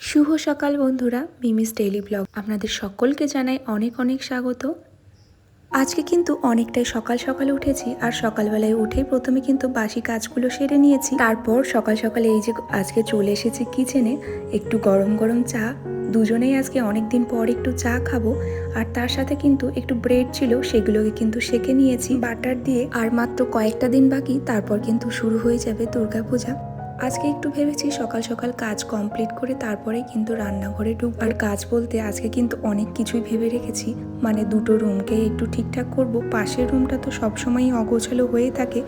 শুভ সকাল বন্ধুরা, Mimi's daily blog আপনাদের সকলকে জানাই অনেক অনেক স্বাগত। আজকে কিন্তু অনেকটাই সকাল সকাল উঠেছি, আর সকালবেলায় উঠেই প্রথমে কিন্তু বাসি কাজগুলো সেরে নিয়েছি। তারপর সকাল সকালে এই যে আজকে চলে এসেছি কিচেনে, একটু গরম গরম চা। দুজনেই আজকে অনেক দিন পর একটু চা খাবো, আর তার সাথে কিন্তু একটু ব্রেড ছিল, সেগুলোকে কিন্তু সেকে নিয়েছি বাটার দিয়ে। আর মাত্র কয়েকটা দিন বাকি, তারপর কিন্তু শুরু হয়ে যাবে দুর্গাপূজা। আজকে একটু ভেবেছি সকাল সকাল কাজ কমপ্লিট করে তারপরে কিন্তু রান্নাঘরে ঢুকবো। আর কাজ বলতে আজকে কিন্তু অনেক কিছুই ভেবে রেখেছি, মানে দুটো রুমকে একটু ঠিকঠাক করব। পাশের রুমটা তো সবসময়ই অগোছালো হয়ে থাকে,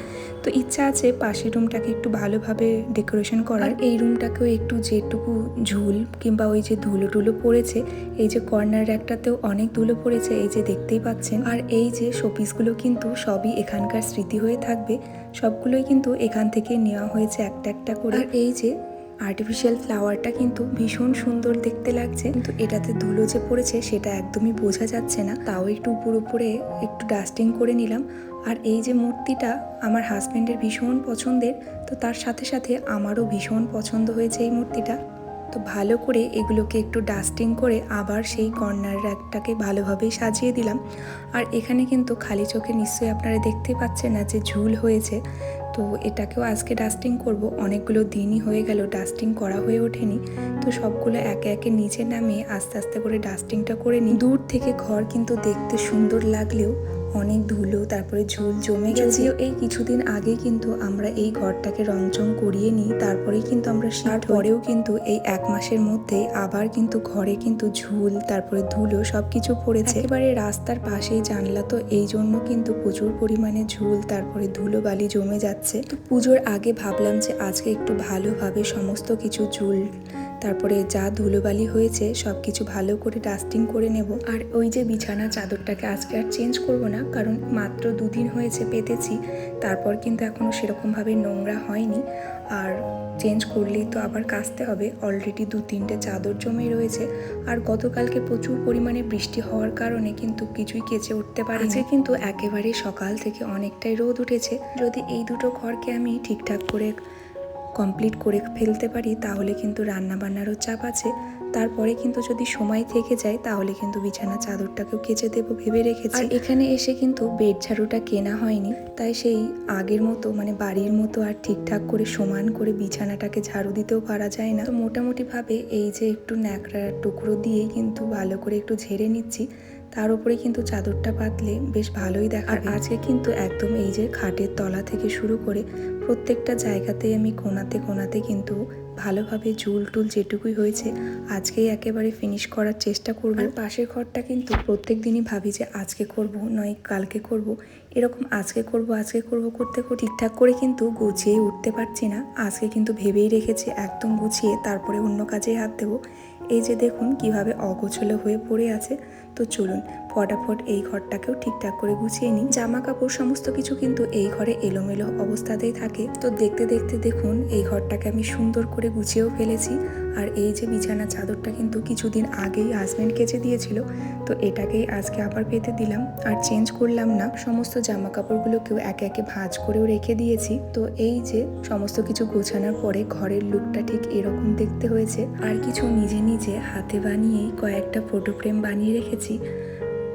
তো ইচ্ছা আছে পাশের রুমটাকে একটু ভালোভাবে ডেকোরেশন করার। এই রুমটাকেও একটু যেটুকু ঝুল কিংবা ওই যে ধুলো টুলো পড়েছে, এই যে কর্নার একটাতেও অনেক ধুলো পড়েছে, এই যে দেখতেই পাচ্ছেন। আর এই যে শোপিসগুলো কিন্তু সবই এখানকার স্মৃতি হয়ে থাকবে, সবগুলোই কিন্তু এখান থেকে নেওয়া হয়েছে একটা একটা করে। আর এই যে আর্টিফিশিয়াল ফ্লাওয়ারটা কিন্তু ভীষণ সুন্দর দেখতে লাগছে, কিন্তু এটাতে ধুলো যে পড়েছে সেটা একদমই বোঝা যাচ্ছে না। তাও একটু উপরে একটু ডাস্টিং করে নিলাম। আর এই যে মূর্তিটা আমার হাজব্যান্ডের ভীষণ পছন্দের, তো তার সাথে সাথে আমারও ভীষণ পছন্দ হয়েছে এই মূর্তিটা। তো ভালো করে এগুলোকে একটু ডাস্টিং করে আবার সেই কর্নার র্যাকটাকে ভালোভাবে সাজিয়ে দিলাম। আর এখানে কিন্তু খালি চোখে নিশ্চয়ই আপনারা দেখতে পাচ্ছেন না যে ঝুল হয়েছে, তো এটাকেও আজকে ডাস্টিং করব। অনেকগুলো দিনই হয়ে গেল ডাস্টিং করা হয়ে ওঠেনি, তো সবগুলো একে একে নিচে নামিয়ে আস্তে আস্তে করে ডাস্টিংটা করে নিই। দূর থেকে ঘর কিন্তু দেখতে সুন্দর লাগলেও অনেক ধুলো তারপরে ঝুল জমে গেছে। এই কিছুদিন আগে কিন্তু আমরা এই ঘরটাকে রংচং করিয়ে নিই, তারপরেই কিন্তু আমরা শিফট পরেও কিন্তু এই এক মাসের মধ্যে আবার কিন্তু ঘরে কিন্তু ঝুল তারপরে ধুলো সবকিছু পড়েছে। একেবারে রাস্তার পাশেই জানলা, তো এই জন্য কিন্তু প্রচুর পরিমাণে ঝুল তারপরে ধুলো বালি জমে যাচ্ছে। তো পুজোর আগে ভাবলাম যে আজকে একটু ভালোভাবে সমস্ত কিছু ঝুল তারপরে যা ধুলোবালি হয়েছে সব কিছু ভালো করে ডাস্টিং করে নেব। আর ওই যে বিছানা চাদরটাকে আজকে আর চেঞ্জ করব না, কারণ মাত্র দুদিন হয়েছে পেতেছি, তারপর কিন্তু এখনও সেরকমভাবে নোংরা হয়নি। আর চেঞ্জ করলেই তো আবার কাচতে হবে, অলরেডি 2-3টে চাদর জমে রয়েছে। আর গতকালকে প্রচুর পরিমাণে বৃষ্টি হওয়ার কারণে কিন্তু কিছুই কেচে উঠতে পারছি, কিন্তু একেবারে সকাল থেকে অনেকটাই রোদ উঠেছে। যদি এই দুটো ঘরকে আমি ঠিকঠাক করে কমপ্লিট করে ফেলতে পারি তাহলে কিন্তু রান্না বান্নারও চাপ আছে। তারপরে কিন্তু যদি সময় থেকে যায় তাহলে কিন্তু বিছানা চাদরটাকেও কেচে দেবো ভেবে রেখেছি। আর এখানে এসে কিন্তু বেড ঝাড়ুটা কেনা হয়নি, তাই সেই আগের মতো মানে বাড়ির মতো আর ঠিকঠাক করে সমান করে বিছানাটাকে ঝাড়ু দিতেও পারা যায় না। তো মোটামুটিভাবে এই যে একটু ন্যাকড়ার টুকরো দিয়েই কিন্তু ভালো করে একটু ঝেড়ে নিচ্ছি, তার উপরে কিন্তু চাদরটা পাতলে বেশ ভালোই দেখাবে। আজকে কিন্তু একদম এই যে খাটের তলা থেকে শুরু করে প্রত্যেকটা জায়গাতেই আমি কোনাতে কোনাতে কিন্তু ভালোভাবে ঝুল টুল যেটুকুই হয়েছে আজকেই একেবারে ফিনিশ করার চেষ্টা করব। আর পাশের ঘরটা কিন্তু প্রত্যেক দিনই ভাবি যে আজকে করব নয় কালকে করব, এরকম আজকে করব করতে ঠিকঠাক করে কিন্তু গুছিয়ে উঠতে পারছি না। আজকে কিন্তু ভেবেই রেখেছি একদম গুছিয়ে তারপরে অন্য কাজে হাত দেবো। এই যে দেখুন কিভাবে অগোছালো হয়ে পড়ে আছে। তো চলুন ফটাফট এই ঘরটাকেও ঠিকঠাক করে গুছিয়ে নিই। জামা কাপড় সমস্ত কিছু কিন্তু এই ঘরে এলোমেলো অবস্থাতেই থাকে, তো দেখতে দেখতে দেখুন এই ঘরটাকে আমি সুন্দর করে গুছিয়েও ফেলেছি। আর এই যে বিছানা চাদরটা কিন্তু কিছুদিন আগেই হাজব্যান্ড কেচে দিয়েছিল, তো এটাকেই আজকে আবার পেতে দিলাম। আর চেঞ্জ করলাম না, সমস্ত জামা কাপড়গুলোকেও একে একে ভাঁজ করেও রেখে দিয়েছি। তো এই যে সমস্ত কিছু গোছানোর পরে ঘরের লুকটা ঠিক এরকম দেখতে হয়েছে। আর কিছু নিজে নিজে হাতে বানিয়েই কয়েকটা ফটো ফ্রেম বানিয়ে রেখেছি,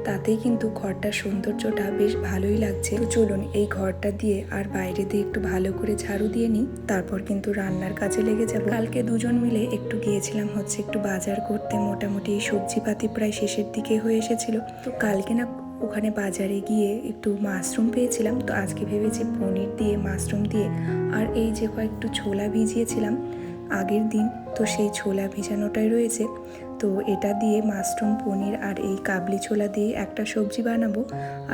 তাতেই কিন্তু ঘরটার সৌন্দর্যটা বেশ ভালোই লাগছে। তো চলুন এই ঘরটা দিয়ে আর বাইরে দিয়ে একটু ভালো করে ঝাড়ু দিয়ে নিই, তারপর কিন্তু রান্নার কাজে লেগে যাব। কালকে দুজন মিলে একটু গিয়েছিলাম হচ্ছে একটু বাজার করতে, মোটামুটি এই সবজিপাতি প্রায় শেষের দিকে হয়ে এসেছিল। তো কালকে না ওখানে বাজারে গিয়ে একটু মাশরুম পেয়েছিলাম, তো আজকে ভেবেছি পনির দিয়ে মাশরুম দিয়ে আর এই যে কয়েকটু ছোলা ভিজিয়েছিলাম আগের দিন, তো সেই ছোলা ভিজানোটাই রয়েছে। তো এটা দিয়ে মাশরুম পনির আর এই কাবলি ছোলা দিয়ে একটা সবজি বানাবো।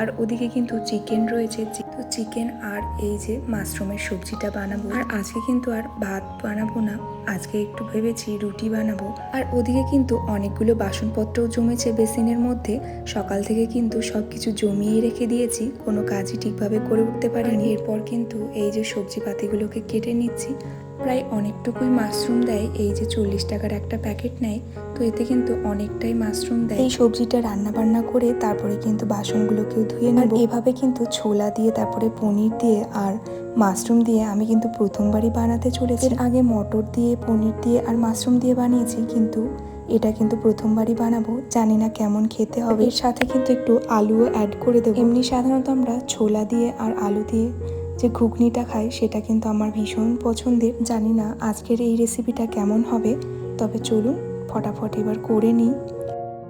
আর ওদিকে কিন্তু চিকেন রয়েছে, তো চিকেন আর এই যে মাশরুমের সবজিটা বানাবো। আর আজকে কিন্তু আর ভাত বানাবো না, আজকে একটু ভেবেছি রুটি বানাবো। আর ওদিকে কিন্তু অনেকগুলো বাসনপত্রও জমেছে বেসিনের মধ্যে, সকাল থেকে কিন্তু সব কিছু জমিয়ে রেখে দিয়েছি, কোনো কাজই ঠিকভাবে করে উঠতে পারিনি। এরপর কিন্তু এই যে সবজি পাতিগুলোকে কেটে নিচ্ছি। প্রায় অনেকটুকুই মাশরুম দেয়। এই যে 40 টাকার একটা প্যাকেট নেয়, তো এতে কিন্তু অনেকটাই মাশরুম দেয়। এই সবজিটা রান্না বান্না করে তারপরে কিন্তু বাসনগুলোকেও ধুয়ে নেব। এভাবে কিন্তু ছোলা দিয়ে তারপরে পনির দিয়ে আর মাশরুম দিয়ে আমি কিন্তু প্রথমবারই বানাতে চলেছি। এর আগে মটর দিয়ে, পনির দিয়ে আর মাশরুম দিয়ে বানিয়েছি, কিন্তু এটা কিন্তু প্রথমবারই বানাবো। জানি না কেমন খেতে হবে। এর সাথে কিন্তু একটু আলুও অ্যাড করে দেবো। এমনি সাধারণত আমরা ছোলা দিয়ে আর আলু দিয়ে যে ঘুগনিটা খাই সেটা কিন্তু আমার ভীষণ পছন্দের। জানি না আজকের এই রেসিপিটা কেমন হবে, তবে চলুন ফটাফট এবার করে নিই।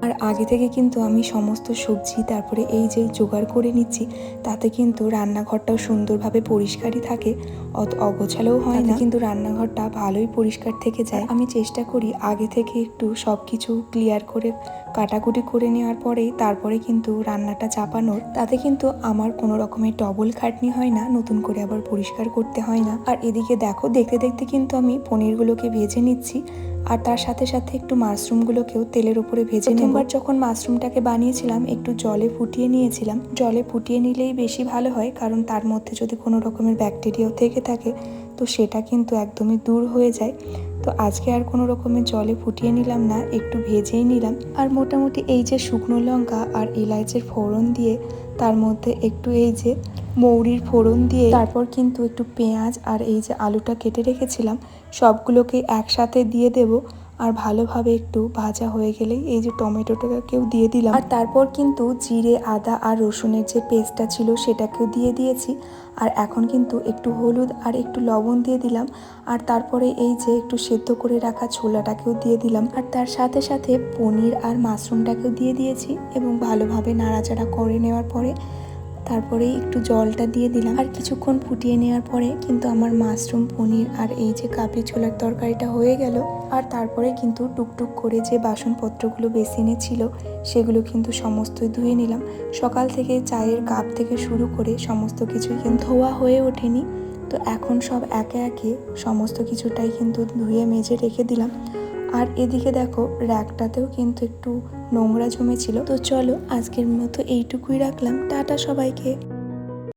আর আগে থেকে কিন্তু আমি সমস্ত সবজি তারপরে এই যে জোগাড় করে নিচ্ছি, তাতে কিন্তু রান্নাঘরটাও সুন্দরভাবে পরিষ্কারই থাকে, অত অগোছালোও হয় না, কিন্তু রান্নাঘরটা ভালোই পরিষ্কার থেকে যায়। আমি চেষ্টা করি আগে থেকে একটু সব কিছু ক্লিয়ার করে কাটাকুটি করে নেওয়ার পরেই তারপরে কিন্তু রান্নাটা চাপানোর। তাতে কিন্তু আমার কোনো রকমের ডবল খাটনি হয় না, নতুন করে আবার পরিষ্কার করতে হয় না। আর এদিকে দেখো, দেখতে দেখতে কিন্তু আমি পনিরগুলোকে ভেজে নিচ্ছি, আর তার সাথে সাথে একটু মাশরুমগুলোকেও তেলের উপরে ভেজে নেব। প্রথমবার যখন মাশরুমটাকে বানিয়েছিলাম একটু জলে ফুটিয়ে নিয়েছিলাম। জলে ফুটিয়ে নিলেই বেশি ভালো হয়, কারণ তার মধ্যে যদি কোনো রকমের ব্যাকটেরিয়াও থেকে থাকে তো সেটা কিন্তু একদমই দূর হয়ে যায়। তো আজকে আর কোনো রকমের জলে ফুটিয়ে নিলাম না, একটু ভেজেই নিলাম। আর মোটামুটি এই যে শুকনো লঙ্কা আর এলাচের ফোড়ন দিয়ে, তার মধ্যে একটু এই যে মৌরির ফোড়ন দিয়ে, তারপর কিন্তু একটু পেঁয়াজ আর এই যে আলুটা কেটে রেখেছিলাম সবগুলোকে একসাথে দিয়ে দেব। আর ভালোভাবে একটু ভাজা হয়ে গেলেই এই যে টমেটোটাকেও দিয়ে দিলাম। আর তারপর কিন্তু জিরে, আদা আর রসুনের যে পেস্টটা ছিল সেটাকেও দিয়ে দিয়েছি। আর এখন কিন্তু একটু হলুদ আর একটু লবণ দিয়ে দিলাম। আর তারপরে এই যে একটু সেদ্ধ করে রাখা ছোলাটাকেও দিয়ে দিলাম। আর তার সাথে সাথে পনির আর মাশরুমটাকেও দিয়ে দিয়েছি এবং ভালোভাবে নাড়াচাড়া করে নেওয়ার পরে তারপরেই একটু জলটা দিয়ে দিলাম। আর কিছুক্ষণ ফুটিয়ে নেওয়ার পরে কিন্তু আমার মাশরুম, পনির আর এই যে কাবলি ছোলার তরকারিটা হয়ে গেল। আর তারপরে কিন্তু টুকটুক করে যে বাসনপত্রগুলো বেসিনে ছিল সেগুলো কিন্তু সমস্তই ধুয়ে নিলাম। সকাল থেকে চায়ের কাপ থেকে শুরু করে সমস্ত কিছুই কিন্তু ধোয়া হয়ে ওঠেনি, তো এখন সব একে একে সমস্ত কিছুটাই কিন্তু ধুয়ে মেজে রেখে দিলাম। আর এদিকে দেখো, র্যাকটাতেও কিন্তু একটু নোংরা জমেছিল। তো চলো আজকের মতো এইটুকুই রাখলাম। টাটা সবাইকে।